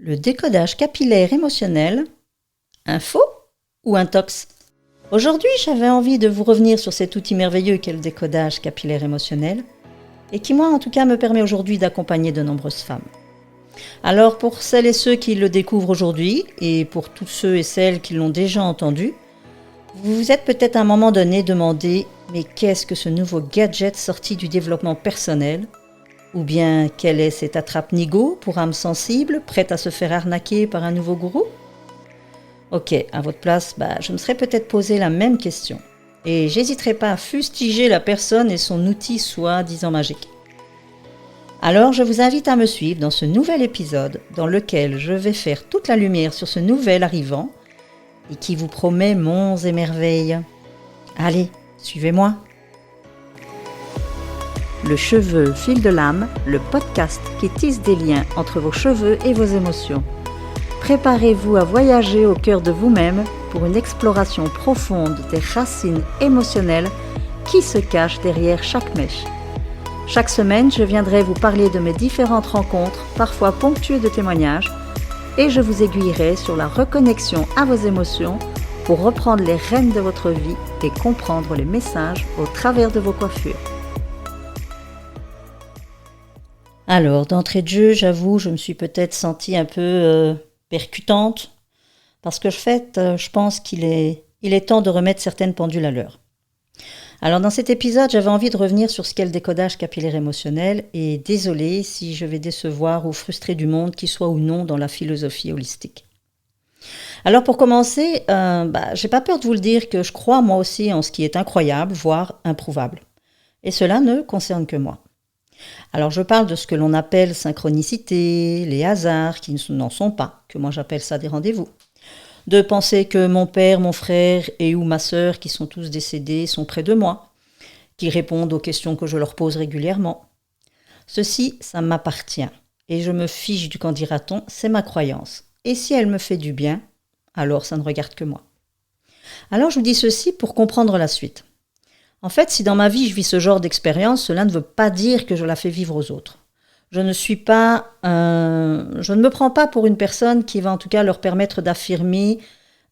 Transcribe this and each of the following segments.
Le décodage capillaire émotionnel, un faux ou un tox? Aujourd'hui, j'avais envie de vous revenir sur cet outil merveilleux qu'est le décodage capillaire émotionnel et qui, moi, en tout cas, me permet aujourd'hui d'accompagner de nombreuses femmes. Alors, pour celles et ceux qui le découvrent aujourd'hui et pour tous ceux et celles qui l'ont déjà entendu, vous vous êtes peut-être à un moment donné demandé « Mais qu'est-ce que ce nouveau gadget sorti du développement personnel ?» Ou bien « Quelle est cette attrape-nigo pour âme sensible, prête à se faire arnaquer par un nouveau gourou ?» Ok, à votre place, je me serais peut-être posé la même question. Et j'hésiterai pas à fustiger la personne et son outil soi-disant magique. Alors je vous invite à me suivre dans ce nouvel épisode dans lequel je vais faire toute la lumière sur ce nouvel arrivant et qui vous promet monts et merveilles. Allez, suivez-moi. Le cheveu fil de l'âme, le podcast qui tisse des liens entre vos cheveux et vos émotions. Préparez-vous à voyager au cœur de vous-même pour une exploration profonde des racines émotionnelles qui se cachent derrière chaque mèche. Chaque semaine, je viendrai vous parler de mes différentes rencontres, parfois ponctuées de témoignages, et je vous aiguillerai sur la reconnexion à vos émotions pour reprendre les rênes de votre vie et comprendre les messages au travers de vos coiffures. Alors, d'entrée de jeu, j'avoue, je me suis peut-être sentie un peu percutante, parce que en fait, je pense qu'il est temps de remettre certaines pendules à l'heure. Alors, dans cet épisode, j'avais envie de revenir sur ce qu'est le décodage capillaire émotionnel, et désolée si je vais décevoir ou frustrer du monde, qui soit ou non dans la philosophie holistique. Alors, pour commencer, j'ai pas peur de vous le dire que je crois moi aussi en ce qui est incroyable, voire improuvable. Et cela ne concerne que moi. Alors je parle de ce que l'on appelle synchronicité, les hasards qui n'en sont pas, que moi j'appelle ça des rendez-vous. De penser que mon père, mon frère et ou ma sœur, qui sont tous décédés, sont près de moi, qui répondent aux questions que je leur pose régulièrement. Ceci, ça m'appartient, et je me fiche du qu'en dira-t-on, c'est ma croyance. Et si elle me fait du bien, alors ça ne regarde que moi. Alors je vous dis ceci pour comprendre la suite. En fait, si dans ma vie je vis ce genre d'expérience, cela ne veut pas dire que je la fais vivre aux autres. Je ne me prends pas pour une personne qui va en tout cas leur permettre d'affirmer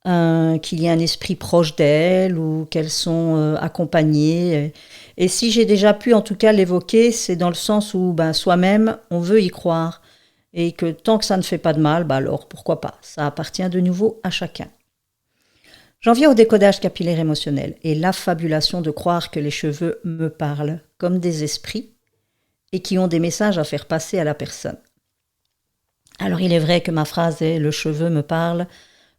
qu'il y a un esprit proche d'elles ou qu'elles sont accompagnées. Et si j'ai déjà pu en tout cas l'évoquer, c'est dans le sens où soi-même, on veut y croire. Et que tant que ça ne fait pas de mal, alors pourquoi pas. Ça appartient de nouveau à chacun. J'en viens au décodage capillaire émotionnel et l'affabulation de croire que les cheveux me parlent comme des esprits et qui ont des messages à faire passer à la personne. Alors il est vrai que ma phrase est « le cheveu me parle »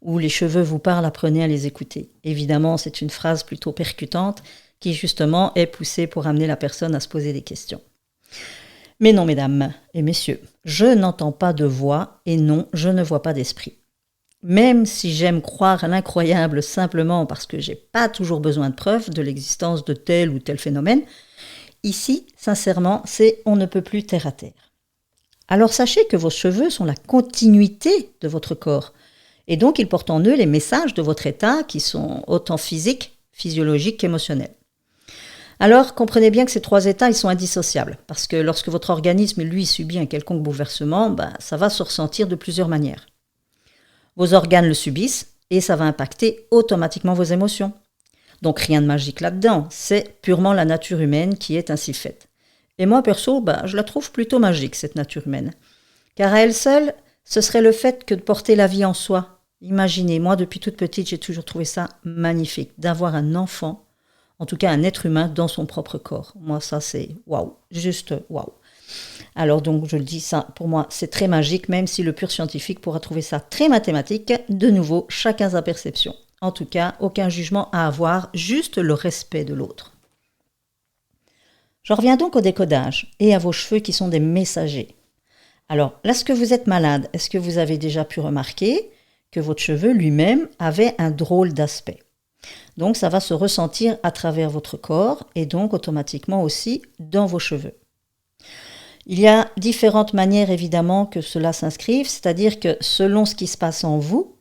ou « les cheveux vous parlent, apprenez à les écouter ». Évidemment, c'est une phrase plutôt percutante qui justement est poussée pour amener la personne à se poser des questions. Mais non, mesdames et messieurs, je n'entends pas de voix et non, je ne vois pas d'esprit. Même si j'aime croire à l'incroyable simplement parce que j'ai pas toujours besoin de preuves de l'existence de tel ou tel phénomène, ici, sincèrement, c'est on ne peut plus terre à terre. Alors sachez que vos cheveux sont la continuité de votre corps, et donc ils portent en eux les messages de votre état qui sont autant physiques, physiologiques qu'émotionnels. Alors comprenez bien que ces trois états, ils sont indissociables, parce que lorsque votre organisme, lui, subit un quelconque bouleversement, ça va se ressentir de plusieurs manières. Vos organes le subissent et ça va impacter automatiquement vos émotions. Donc rien de magique là-dedans, c'est purement la nature humaine qui est ainsi faite. Et moi perso, je la trouve plutôt magique cette nature humaine. Car à elle seule, ce serait le fait que de porter la vie en soi. Imaginez, moi depuis toute petite, j'ai toujours trouvé ça magnifique, d'avoir un enfant, en tout cas un être humain dans son propre corps. Moi ça c'est waouh, juste waouh. Alors donc je le dis, ça pour moi c'est très magique, même si le pur scientifique pourra trouver ça très mathématique. De nouveau, chacun sa perception. En tout cas, aucun jugement à avoir, juste le respect de l'autre. J'en reviens donc au décodage et à vos cheveux qui sont des messagers. Alors, lorsque vous êtes malade, est-ce que vous avez déjà pu remarquer que votre cheveu lui-même avait un drôle d'aspect? Donc ça va se ressentir à travers votre corps et donc automatiquement aussi dans vos cheveux. Il y a différentes manières évidemment que cela s'inscrive, c'est-à-dire que selon ce qui se passe en vous,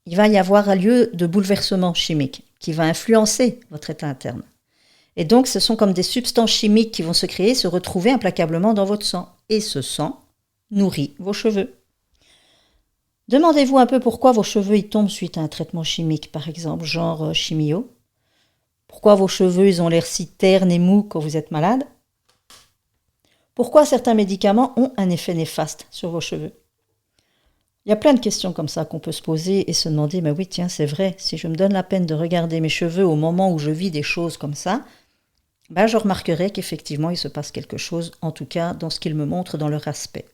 il va y avoir un lieu de bouleversement chimique qui va influencer votre état interne. Et donc ce sont comme des substances chimiques qui vont se créer, se retrouver implacablement dans votre sang. Et ce sang nourrit vos cheveux. Demandez-vous un peu pourquoi vos cheveux y tombent suite à un traitement chimique, par exemple, genre chimio. Pourquoi vos cheveux ils ont l'air si ternes et mous quand vous êtes malade. Pourquoi certains médicaments ont un effet néfaste sur vos cheveux. Il y a plein de questions comme ça qu'on peut se poser et se demander, mais oui, tiens, c'est vrai, si je me donne la peine de regarder mes cheveux au moment où je vis des choses comme ça, je remarquerai qu'effectivement, il se passe quelque chose, en tout cas dans ce qu'ils me montrent dans leur aspect.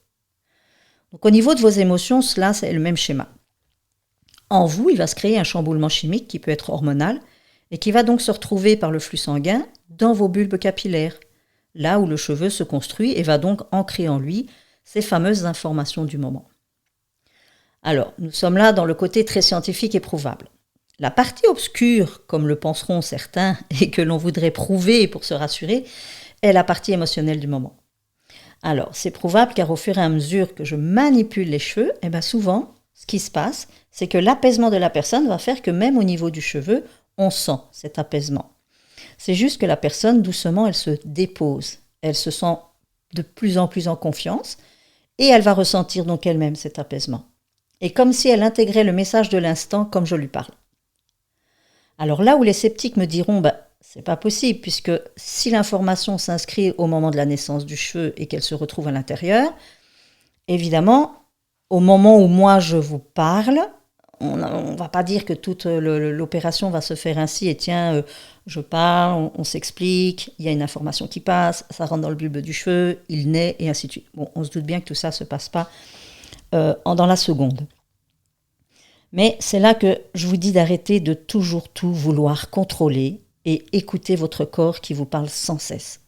Donc au niveau de vos émotions, cela, c'est le même schéma. En vous, il va se créer un chamboulement chimique qui peut être hormonal et qui va donc se retrouver par le flux sanguin dans vos bulbes capillaires, là où le cheveu se construit et va donc ancrer en lui ces fameuses informations du moment. Alors, nous sommes là dans le côté très scientifique et prouvable. La partie obscure, comme le penseront certains, et que l'on voudrait prouver pour se rassurer, est la partie émotionnelle du moment. Alors, c'est prouvable car au fur et à mesure que je manipule les cheveux, souvent, ce qui se passe, c'est que l'apaisement de la personne va faire que même au niveau du cheveu, on sent cet apaisement. C'est juste que la personne, doucement, elle se dépose. Elle se sent de plus en confiance et elle va ressentir donc elle-même cet apaisement. Et comme si elle intégrait le message de l'instant comme je lui parle. Alors là où les sceptiques me diront, c'est pas possible, puisque si l'information s'inscrit au moment de la naissance du cheveu et qu'elle se retrouve à l'intérieur, évidemment, au moment où moi je vous parle, on ne va pas dire que toute l'opération va se faire ainsi, et tiens, je parle, on s'explique, il y a une information qui passe, ça rentre dans le bulbe du cheveu, il naît, et ainsi de suite. Bon, on se doute bien que tout ça ne se passe pas dans la seconde. Mais c'est là que je vous dis d'arrêter de toujours tout vouloir contrôler et écouter votre corps qui vous parle sans cesse.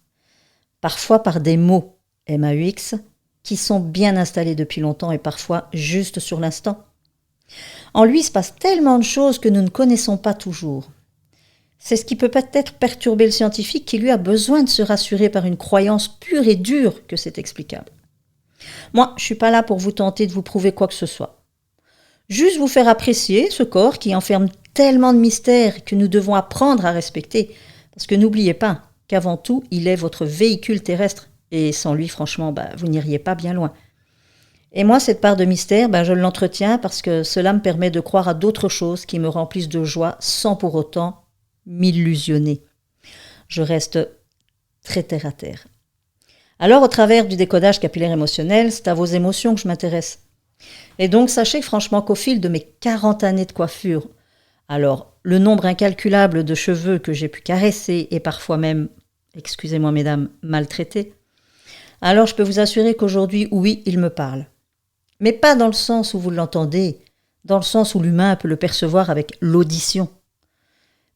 Parfois par des mots, MAUX, qui sont bien installés depuis longtemps et parfois juste sur l'instant. En lui, il se passe tellement de choses que nous ne connaissons pas toujours. C'est ce qui peut peut-être perturber le scientifique qui lui a besoin de se rassurer par une croyance pure et dure que c'est explicable. Moi, je ne suis pas là pour vous tenter de vous prouver quoi que ce soit. Juste vous faire apprécier ce corps qui enferme tellement de mystères que nous devons apprendre à respecter. Parce que n'oubliez pas qu'avant tout, il est votre véhicule terrestre. Et sans lui, franchement, vous n'iriez pas bien loin. Et moi, cette part de mystère, je l'entretiens parce que cela me permet de croire à d'autres choses qui me remplissent de joie sans pour autant m'illusionner. Je reste très terre à terre. Alors, au travers du décodage capillaire émotionnel, c'est à vos émotions que je m'intéresse. Et donc, sachez franchement qu'au fil de mes 40 années de coiffure, alors, le nombre incalculable de cheveux que j'ai pu caresser et parfois même, excusez-moi mesdames, maltraiter, alors je peux vous assurer qu'aujourd'hui, oui, il me parle. Mais pas dans le sens où vous l'entendez, dans le sens où l'humain peut le percevoir avec l'audition,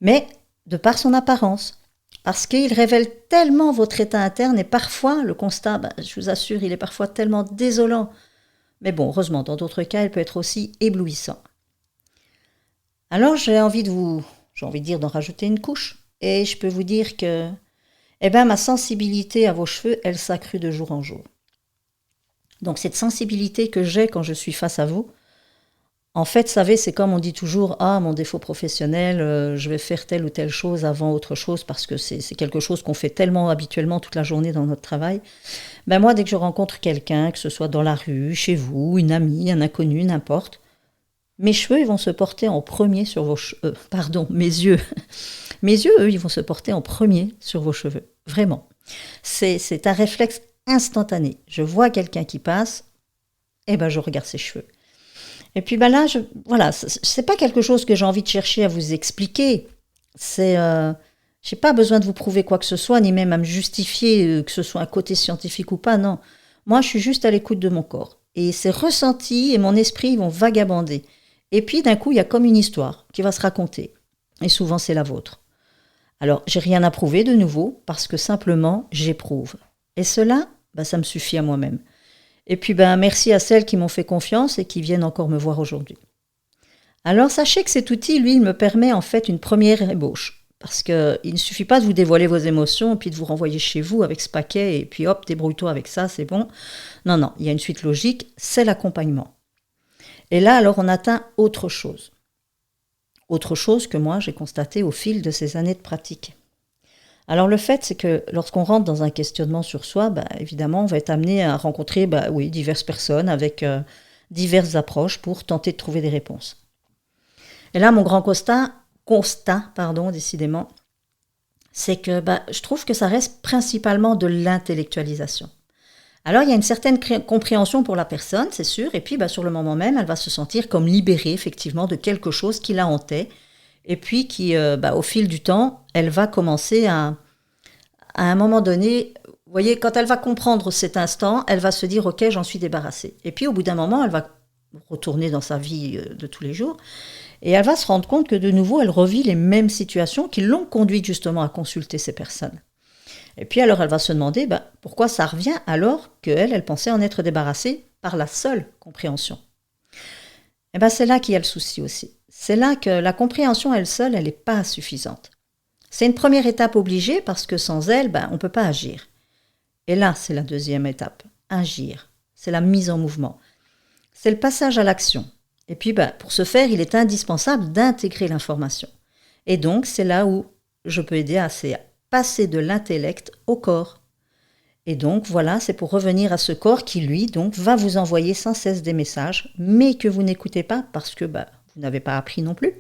mais de par son apparence. Parce qu'il révèle tellement votre état interne et parfois, le constat, je vous assure, il est parfois tellement désolant. Mais bon, heureusement, dans d'autres cas, il peut être aussi éblouissant. Alors, j'ai envie de dire d'en rajouter une couche. Et je peux vous dire que, ma sensibilité à vos cheveux, elle s'accrue de jour en jour. Donc, cette sensibilité que j'ai quand je suis face à vous, en fait, vous savez, c'est comme on dit toujours, mon défaut professionnel, je vais faire telle ou telle chose avant autre chose parce que c'est quelque chose qu'on fait tellement habituellement toute la journée dans notre travail. Moi, dès que je rencontre quelqu'un, que ce soit dans la rue, chez vous, une amie, un inconnu, n'importe, mes cheveux, ils vont se porter en premier sur vos cheveux. Mes yeux. Mes yeux, eux, ils vont se porter en premier sur vos cheveux. Vraiment. C'est un réflexe instantané. Je vois quelqu'un qui passe, je regarde ses cheveux. Et puis là, c'est pas quelque chose que j'ai envie de chercher à vous expliquer. J'ai pas besoin de vous prouver quoi que ce soit, ni même à me justifier que ce soit un côté scientifique ou pas, non. Moi, je suis juste à l'écoute de mon corps. Et ces ressentis et mon esprit vont vagabonder. Et puis, d'un coup, il y a comme une histoire qui va se raconter. Et souvent, c'est la vôtre. Alors, j'ai rien à prouver de nouveau, parce que simplement, j'éprouve. Et cela, ça me suffit à moi-même. Et puis, merci à celles qui m'ont fait confiance et qui viennent encore me voir aujourd'hui. Alors, sachez que cet outil, lui, il me permet en fait une première ébauche. Parce qu'il ne suffit pas de vous dévoiler vos émotions et puis de vous renvoyer chez vous avec ce paquet et puis hop, débrouille-toi avec ça, c'est bon. Non, il y a une suite logique, c'est l'accompagnement. Et là, alors, on atteint autre chose. Autre chose que moi, j'ai constaté au fil de ces années de pratique. Alors le fait, c'est que lorsqu'on rentre dans un questionnement sur soi, évidemment, on va être amené à rencontrer diverses personnes avec diverses approches pour tenter de trouver des réponses. Et là, mon grand constat, décidément, c'est que je trouve que ça reste principalement de l'intellectualisation. Alors, il y a une certaine compréhension pour la personne, c'est sûr, et puis sur le moment même, elle va se sentir comme libérée, effectivement, de quelque chose qui la hantait, et puis qui, au fil du temps, elle va commencer à un moment donné, vous voyez, quand elle va comprendre cet instant, elle va se dire « Ok, j'en suis débarrassée ». Et puis, au bout d'un moment, elle va retourner dans sa vie de tous les jours, et elle va se rendre compte que de nouveau, elle revit les mêmes situations qui l'ont conduite justement à consulter ces personnes. Et puis alors, elle va se demander pourquoi ça revient alors qu'elle, elle pensait en être débarrassée par la seule compréhension. Et c'est là qu'il y a le souci aussi. C'est là que la compréhension, elle seule, elle n'est pas suffisante. C'est une première étape obligée parce que sans elle, on ne peut pas agir. Et là, c'est la deuxième étape, agir. C'est la mise en mouvement. C'est le passage à l'action. Et puis, pour ce faire, il est indispensable d'intégrer l'information. Et donc, c'est là où je peux aider à passer de l'intellect au corps. Et donc, voilà, c'est pour revenir à ce corps qui, lui, donc, va vous envoyer sans cesse des messages, mais que vous n'écoutez pas parce que vous n'avez pas appris non plus.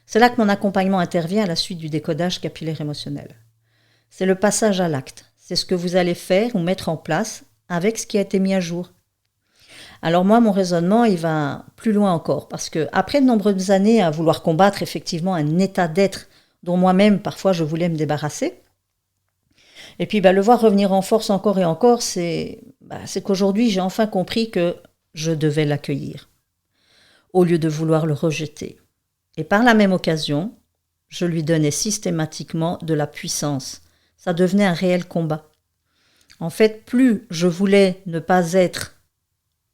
C'est là que mon accompagnement intervient à la suite du décodage capillaire émotionnel. C'est le passage à l'acte. C'est ce que vous allez faire ou mettre en place avec ce qui a été mis à jour. Alors moi, mon raisonnement, il va plus loin encore, parce que après de nombreuses années à vouloir combattre effectivement un état d'être dont moi-même, parfois, je voulais me débarrasser, et puis le voir revenir en force encore et encore, c'est qu'aujourd'hui, j'ai enfin compris que je devais l'accueillir, au lieu de vouloir le rejeter. Et par la même occasion, je lui donnais systématiquement de la puissance. Ça devenait un réel combat. En fait, plus je voulais ne pas être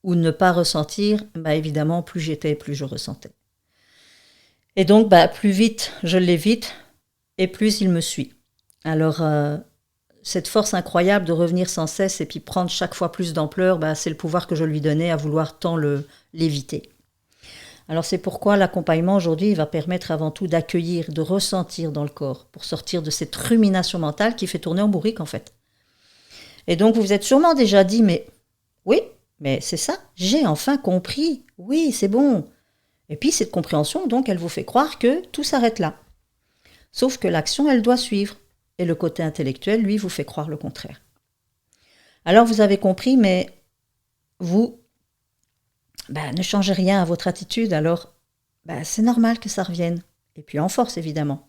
ou ne pas ressentir, évidemment, plus j'étais, plus je ressentais. Et donc, plus vite je l'évite, et plus il me suit. Alors, cette force incroyable de revenir sans cesse et puis prendre chaque fois plus d'ampleur, c'est le pouvoir que je lui donnais à vouloir tant l'éviter. Alors, c'est pourquoi l'accompagnement aujourd'hui va permettre avant tout d'accueillir, de ressentir dans le corps, pour sortir de cette rumination mentale qui fait tourner en bourrique, en fait. Et donc, vous vous êtes sûrement déjà dit, mais oui, mais c'est ça, j'ai enfin compris, oui, c'est bon. Et puis cette compréhension, donc, elle vous fait croire que tout s'arrête là. Sauf que l'action, elle doit suivre. Et le côté intellectuel, lui, vous fait croire le contraire. Alors, vous avez compris, mais vous, ne changez rien à votre attitude, alors c'est normal que ça revienne. Et puis en force, évidemment.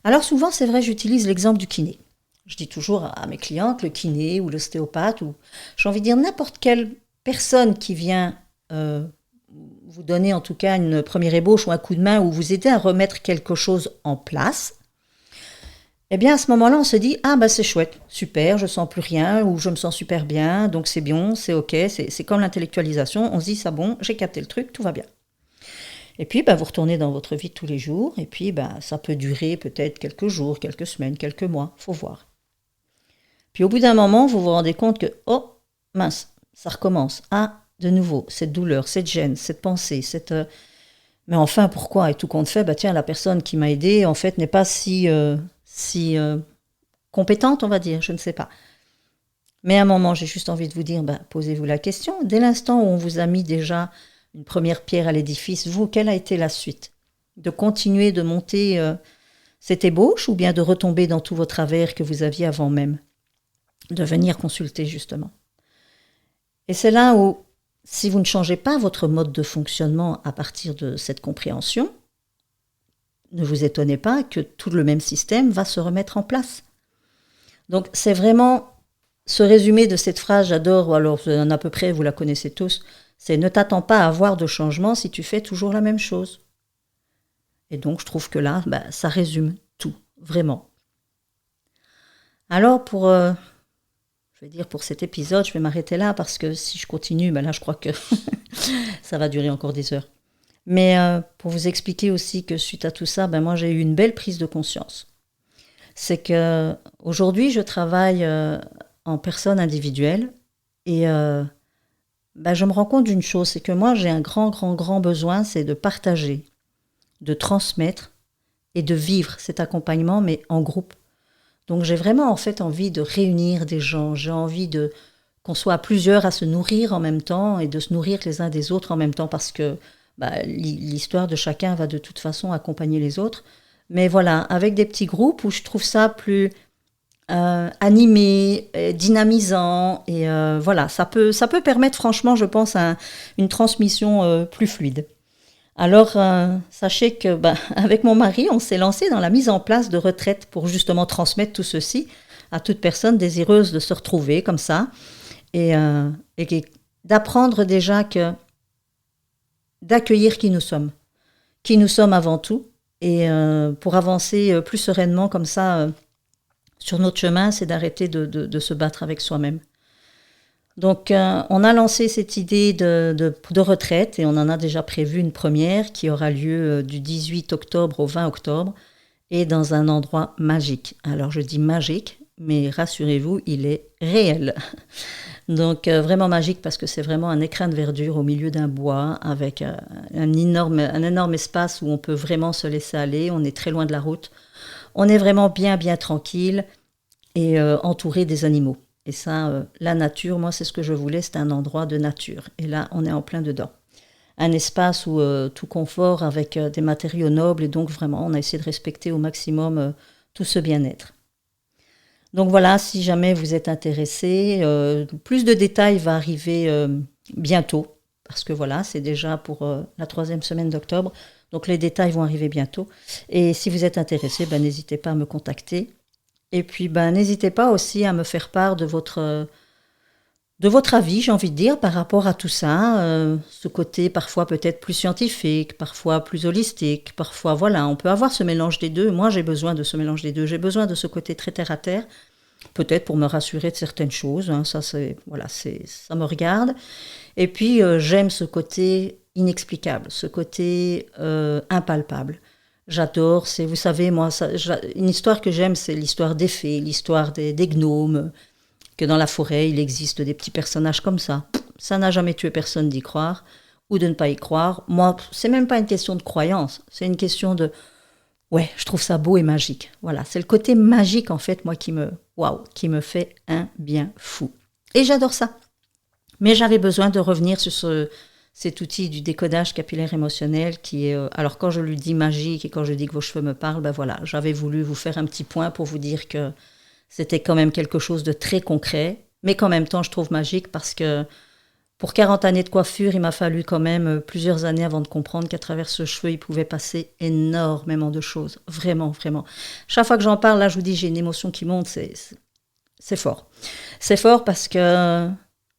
Alors souvent, c'est vrai, j'utilise l'exemple du kiné. Je dis toujours à mes clientes, le kiné ou l'ostéopathe, ou j'ai envie de dire n'importe quelle personne qui vient vous donner en tout cas une première ébauche ou un coup de main ou vous aider à remettre quelque chose en place, eh bien à ce moment-là, on se dit « Ah c'est chouette, super, je sens plus rien ou je me sens super bien, donc c'est bien, c'est ok, c'est comme l'intellectualisation, on se dit ça bon, j'ai capté le truc, tout va bien. » Et puis vous retournez dans votre vie de tous les jours et puis ça peut durer peut-être quelques jours, quelques semaines, quelques mois, faut voir. Puis au bout d'un moment, vous vous rendez compte que, oh, mince, ça recommence. Ah, de nouveau, cette douleur, cette gêne, cette pensée, mais enfin, pourquoi ? Et tout compte fait, tiens, la personne qui m'a aidé, en fait, n'est pas si compétente, on va dire, je ne sais pas. Mais à un moment, j'ai juste envie de vous dire, posez-vous la question. Dès l'instant où on vous a mis déjà une première pierre à l'édifice, vous, quelle a été la suite ? De continuer de monter cette ébauche ou bien de retomber dans tous vos travers que vous aviez avant même ? De venir consulter justement. Et c'est là où, si vous ne changez pas votre mode de fonctionnement à partir de cette compréhension, ne vous étonnez pas que tout le même système va se remettre en place. Donc c'est vraiment ce résumé de cette phrase, j'adore, ou alors à peu près vous la connaissez tous, c'est « ne t'attends pas à avoir de changement si tu fais toujours la même chose ». Et donc je trouve que là, ça résume tout, vraiment. Alors pour cet épisode, je vais m'arrêter là parce que si je continue, là je crois que ça va durer encore des heures. Mais pour vous expliquer aussi que suite à tout ça, moi j'ai eu une belle prise de conscience. C'est que aujourd'hui je travaille en personne individuelle et je me rends compte d'une chose, c'est que moi j'ai un grand besoin, c'est de partager, de transmettre et de vivre cet accompagnement, mais en groupe. Donc j'ai vraiment en fait envie de réunir des gens, j'ai envie de qu'on soit à plusieurs à se nourrir en même temps et de se nourrir les uns des autres en même temps parce que l'histoire de chacun va de toute façon accompagner les autres. Mais voilà, avec des petits groupes où je trouve ça plus animé, dynamisant et voilà, ça peut permettre franchement, je pense, une transmission plus fluide. Alors, sachez que avec mon mari, on s'est lancé dans la mise en place de retraites pour justement transmettre tout ceci à toute personne désireuse de se retrouver comme ça et d'apprendre déjà d'accueillir qui nous sommes avant tout et pour avancer plus sereinement comme ça sur notre chemin, c'est d'arrêter de se battre avec soi-même. Donc, on a lancé cette idée de retraite et on en a déjà prévu une première qui aura lieu du 18 octobre au 20 octobre et dans un endroit magique. Alors, je dis magique, mais rassurez-vous, il est réel. Donc, vraiment magique parce que c'est vraiment un écrin de verdure au milieu d'un bois avec un énorme espace où on peut vraiment se laisser aller. On est très loin de la route. On est vraiment bien tranquille et entouré des animaux. Et ça, la nature, moi, c'est ce que je voulais, c'est un endroit de nature. Et là, on est en plein dedans. Un espace où tout confort avec des matériaux nobles. Et donc, vraiment, on a essayé de respecter au maximum tout ce bien-être. Donc voilà, si jamais vous êtes intéressé, plus de détails va arriver bientôt. Parce que voilà, c'est déjà pour la 3e semaine d'octobre. Donc les détails vont arriver bientôt. Et si vous êtes intéressé, n'hésitez pas à me contacter. Et puis, n'hésitez pas aussi à me faire part de votre avis, j'ai envie de dire, par rapport à tout ça. Ce côté parfois peut-être plus scientifique, parfois plus holistique, parfois, voilà, on peut avoir ce mélange des deux. Moi, j'ai besoin de ce mélange des deux. J'ai besoin de ce côté très terre-à-terre, peut-être pour me rassurer de certaines choses. Hein, ça me regarde. Et puis, j'aime ce côté inexplicable, ce côté impalpable. J'adore, vous savez, moi, une histoire que j'aime, c'est l'histoire des fées, l'histoire des gnomes, que dans la forêt, il existe des petits personnages comme ça. Ça n'a jamais tué personne d'y croire ou de ne pas y croire. Moi, c'est même pas une question de croyance, c'est une question de... Ouais, je trouve ça beau et magique. Voilà, c'est le côté magique, en fait, moi, qui me fait un bien fou. Et j'adore ça. Mais j'avais besoin de revenir sur cet outil du décodage capillaire émotionnel qui est... alors quand je lui dis magique et quand je dis que vos cheveux me parlent, voilà, j'avais voulu vous faire un petit point pour vous dire que c'était quand même quelque chose de très concret, mais qu'en même temps je trouve magique parce que pour 40 années de coiffure, il m'a fallu quand même plusieurs années avant de comprendre qu'à travers ce cheveu, il pouvait passer énormément de choses. Vraiment, vraiment. Chaque fois que j'en parle, là, je vous dis, j'ai une émotion qui monte, c'est fort. C'est fort parce que...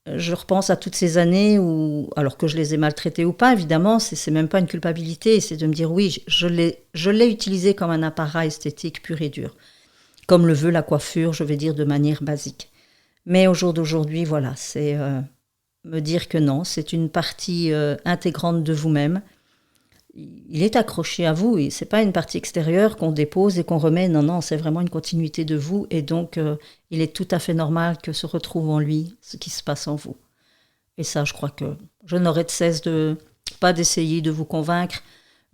je repense à toutes ces années où, alors que je les ai maltraitées ou pas, évidemment, c'est même pas une culpabilité, c'est de me dire oui, je l'ai utilisé comme un appareil esthétique pur et dur, comme le veut la coiffure, je vais dire de manière basique. Mais au jour d'aujourd'hui, voilà, c'est me dire que non, c'est une partie intégrante de vous-même. Il est accroché à vous et c'est pas une partie extérieure qu'on dépose et qu'on remet. Non, c'est vraiment une continuité de vous et donc il est tout à fait normal que se retrouve en lui ce qui se passe en vous. Et ça, je crois que je n'aurai de cesse pas d'essayer de vous convaincre,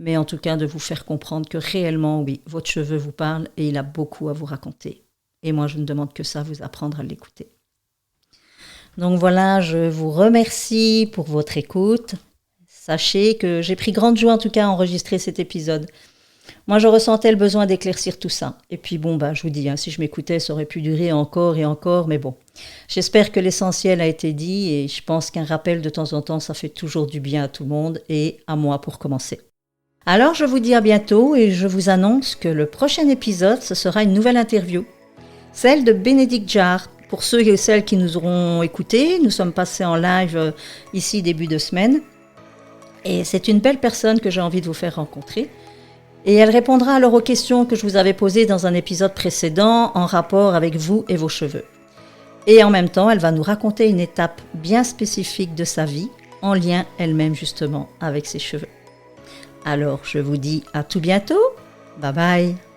mais en tout cas de vous faire comprendre que réellement, oui, votre cheveu vous parle et il a beaucoup à vous raconter. Et moi, je ne demande que ça, vous apprendre à l'écouter. Donc voilà, je vous remercie pour votre écoute. Sachez que j'ai pris grande joie en tout cas à enregistrer cet épisode. Moi, je ressentais le besoin d'éclaircir tout ça. Et puis je vous dis, si je m'écoutais, ça aurait pu durer encore et encore, mais bon. J'espère que l'essentiel a été dit et je pense qu'un rappel de temps en temps, ça fait toujours du bien à tout le monde et à moi pour commencer. Alors, je vous dis à bientôt et je vous annonce que le prochain épisode, ce sera une nouvelle interview. Celle de Bénédicte Jarre. Pour ceux et celles qui nous auront écoutés, nous sommes passés en live ici début de semaine. Et c'est une belle personne que j'ai envie de vous faire rencontrer. Et elle répondra alors aux questions que je vous avais posées dans un épisode précédent en rapport avec vous et vos cheveux. Et en même temps, elle va nous raconter une étape bien spécifique de sa vie, en lien elle-même justement avec ses cheveux. Alors, je vous dis à tout bientôt. Bye bye.